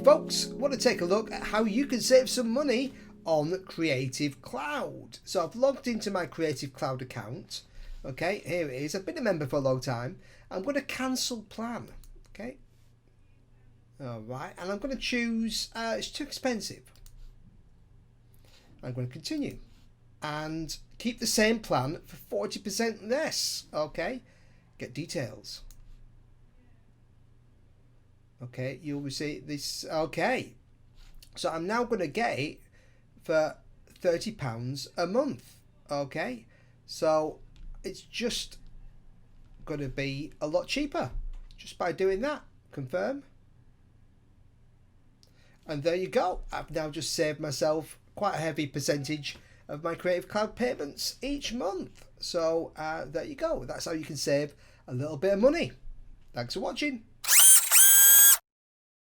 folks, want to take a look at how you can save some money on Creative Cloud. So I've logged into my Creative Cloud account. Okay, here it is. I've been a member for a long time. I'm going to cancel plan. Okay. All right, and I'm going to choose, it's too expensive. I'm going to continue and keep the same plan for 40% less. Okay, get details. Okay, you'll receive this. Okay, so I'm now going to get it for £30 a month. Okay, so it's just going to be a lot cheaper just by doing that. Confirm. And there you go. I've now just saved myself quite a heavy percentage of my Creative Cloud payments each month. So there you go. That's how you can save a little bit of money. Thanks for watching.